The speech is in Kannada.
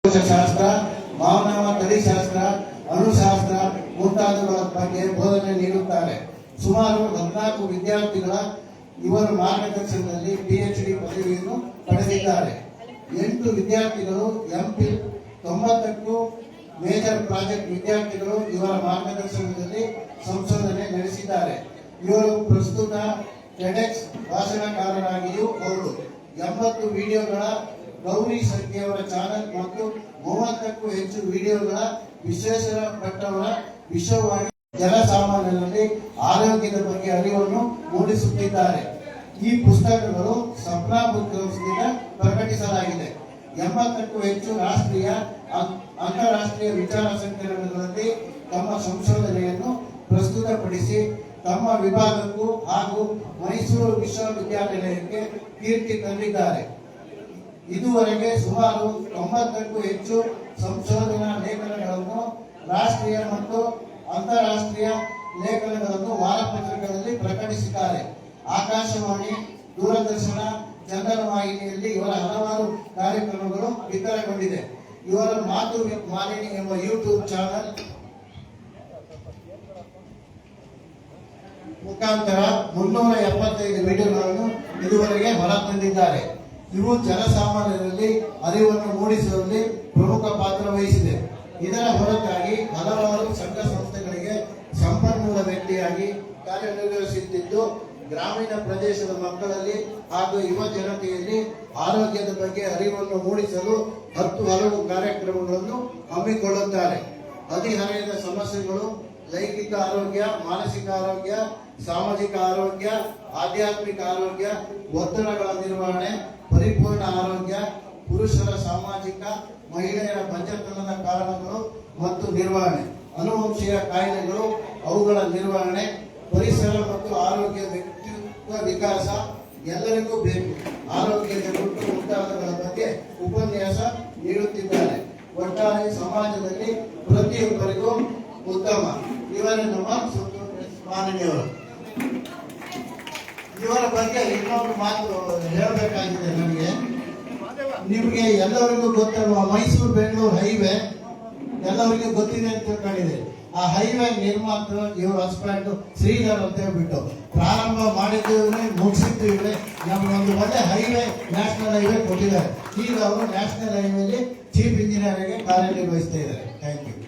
ಶಾಸ್ತ್ರ, ಮಾನವ ತಳಿಶಾಸ್ತ್ರ, ಅಣುಶಾಸ್ತ್ರ ಮುಂತಾದವುಗಳ ಬಗ್ಗೆ ಬೋಧನೆ ನೀಡುತ್ತಾರೆ. ಸುಮಾರು 14 ವಿದ್ಯಾರ್ಥಿಗಳ ಇವರ ಮಾರ್ಗದರ್ಶನದಲ್ಲಿ PhD ಪದವಿಯನ್ನು ಪಡೆದಿದ್ದಾರೆ. 8 ವಿದ್ಯಾರ್ಥಿಗಳು MPhil, 90ಕ್ಕೂ ಮೇಜರ್ ಪ್ರಾಜೆಕ್ಟ್ ವಿದ್ಯಾರ್ಥಿಗಳು ಇವರ ಮಾರ್ಗದರ್ಶನದಲ್ಲಿ ಸಂಶೋಧನೆ ನಡೆಸಿದ್ದಾರೆ. ಇವರು ಪ್ರಸ್ತುತ TEDx ಭಾಷಣಕಾರರಾಗಿಯೂ ಹೌದು. 80 ವಿಡಿಯೋಗಳ ಗೌರಿ ಸಂಖ್ಯೆಯವರ ಚಾನೆಲ್ ಮತ್ತು 30ಕ್ಕೂ ಹೆಚ್ಚು ವಿಡಿಯೋಗಳ ವಿಶ್ವೇಶ್ವರಭಟ್ಟವರ ವಿಶ್ವವಾಣಿ ಜನಸಾಮಾನ್ಯರಲ್ಲಿ ಆರೋಗ್ಯದ ಬಗ್ಗೆ ಅರಿವನ್ನು ಮೂಡಿಸುತ್ತಿದ್ದಾರೆ. ಈ ಪುಸ್ತಕಗಳು ಸಪ್ನಾ ಬುಕ್ ಹೌಸ್ನಿಂದ ಪ್ರಕಟಿಸಲಾಗಿದೆ. 80ಕ್ಕೂ ಹೆಚ್ಚು ರಾಷ್ಟ್ರೀಯ ಅಂತಾರಾಷ್ಟ್ರೀಯ ವಿಚಾರ ಸಂಕಿರಣಗಳಲ್ಲಿ ತಮ್ಮ ಸಂಶೋಧನೆಯನ್ನು ಪ್ರಸ್ತುತಪಡಿಸಿ ತಮ್ಮ ವಿಭಾಗಕ್ಕೂ ಹಾಗೂ ಮೈಸೂರು ವಿಶ್ವವಿದ್ಯಾನಿಲಯಕ್ಕೆ ಕೀರ್ತಿ ತಂದಿದ್ದಾರೆ. ಇದುವರೆಗೆ ಸುಮಾರು 90ಕ್ಕೂ ಹೆಚ್ಚು ಸಂಶೋಧನಾ ಲೇಖನಗಳನ್ನು ರಾಷ್ಟ್ರೀಯ ಮತ್ತು ಅಂತಾರಾಷ್ಟ್ರೀಯ ಲೇಖನಗಳನ್ನು ವಾರಪತ್ರಿಕೆಗಳಲ್ಲಿ ಪ್ರಕಟಿಸಿದ್ದಾರೆ. ಆಕಾಶವಾಣಿ, ದೂರದರ್ಶನ, ಚಂದನ ವಾಹಿನಿಯಲ್ಲಿ ಇವರ ಹಲವಾರು ಕಾರ್ಯಕ್ರಮಗಳು ಬಿತ್ತರಗೊಂಡಿದೆ. ಇವರ ಮಾತು ಮಾಲಿನಿ ಎಂಬ ಯೂಟ್ಯೂಬ್ ಚಾನಲ್ ಮುಖಾಂತರ 375 ವಿಡಿಯೋಗಳನ್ನು ಇದುವರೆಗೆ ಹೊರತಂದಿದ್ದಾರೆ. ಇವು ಜನಸಾಮಾನ್ಯರಲ್ಲಿ ಅರಿವನ್ನು ಮೂಡಿಸುವಲ್ಲಿ ಪ್ರಮುಖ ಪಾತ್ರ ವಹಿಸಿದೆ. ಇದರ ಹೊರತಾಗಿ ಹಲವಾರು ಸಂಘ ಸಂಸ್ಥೆಗಳಿಗೆ ಸಂಪನ್ಮೂಲ ವ್ಯಕ್ತಿಯಾಗಿ ಕಾರ್ಯನಿರ್ವಹಿಸುತ್ತಿದ್ದು, ಗ್ರಾಮೀಣ ಪ್ರದೇಶದ ಮಕ್ಕಳಲ್ಲಿ ಹಾಗೂ ಯುವ ಜನತೆಯಲ್ಲಿ ಆರೋಗ್ಯದ ಬಗ್ಗೆ ಅರಿವನ್ನು ಮೂಡಿಸಲು 10 ಹಲವು ಕಾರ್ಯಕ್ರಮಗಳನ್ನು ಹಮ್ಮಿಕೊಳ್ಳುತ್ತಾರೆ. ಹದಿಹರೆಯದ ಸಮಸ್ಯೆಗಳು, ಲೈಂಗಿಕ ಆರೋಗ್ಯ, ಮಾನಸಿಕ ಆರೋಗ್ಯ, ಸಾಮಾಜಿಕ ಆರೋಗ್ಯ, ಆಧ್ಯಾತ್ಮಿಕ ಆರೋಗ್ಯ, ಒತ್ತಡಗಳ ನಿರ್ವಹಣೆ, ಪರಿಪೂರ್ಣ ಆರೋಗ್ಯ, ಪುರುಷರ ಸಾಮಾಜಿಕ, ಮಹಿಳೆಯರ ಬಂಜತನದ ಕಾರಣಗಳು ಮತ್ತು ನಿರ್ವಹಣೆ, ಅನುವಂಶೀಯ ಕಾಯಿಲೆಗಳು, ಅವುಗಳ ನಿರ್ವಹಣೆ, ಪರಿಸರ ಮತ್ತು ಆರೋಗ್ಯ, ವ್ಯಕ್ತಿತ್ವ ವಿಕಾಸ ಎಲ್ಲರಿಗೂ ಬೇಕು, ಆರೋಗ್ಯದ ಗುಟ್ಟು ಮುಂತಾದವುಗಳ ಬಗ್ಗೆ ಉಪನ್ಯಾಸ ನೀಡುತ್ತಿದ್ದಾರೆ. ಒಟ್ಟಾರೆ ಸಮಾಜದಲ್ಲಿ ಪ್ರತಿಯೊಬ್ಬರಿಗೂ ಉತ್ತಮ. ಇವರೇ ನಮ್ಮ ಮಾನನೀಯವರು. ಇವರ ಬಗ್ಗೆ ಇನ್ನೊಂದು ಮಾತು ಹೇಳಬೇಕಾಗಿದೆ. ನಿಮಗೆ ಎಲ್ಲರಿಗೂ ಗೊತ್ತಿರುವ ಮೈಸೂರು ಬೆಂಗಳೂರು ಹೈವೇ ಎಲ್ಲರಿಗೂ ಗೊತ್ತಿದೆ ಅಂತ ತಿಳ್ಕೊಂಡಿದೆ. ಆ ಹೈವೇ ನಿರ್ಮಾತೃ ಇವರು ಹಸ್ಬೆಂಡ್ ಶ್ರೀಧರ್ ಅಂತ ಹೇಳ್ಬಿಟ್ಟು ಪ್ರಾರಂಭ ಮಾಡಿದ್ದು ಇವರೇ, ಮುಗಿಸಿದ್ದು ಇವರೇ. ನಮಗೊಂದು ಒಳ್ಳೆ ಹೈವೇ, ನ್ಯಾಷನಲ್ ಹೈವೇ ಕೊಟ್ಟಿದ್ದಾರೆ. ಈಗ ಅವರು ನ್ಯಾಷನಲ್ ಹೈವೇಲಿ ಚೀಫ್ ಇಂಜಿನಿಯರ್ ಆಗಿ ಕಾರ್ಯನಿರ್ವಹಿಸ್ತಾ ಇದ್ದಾರೆ. Thank you.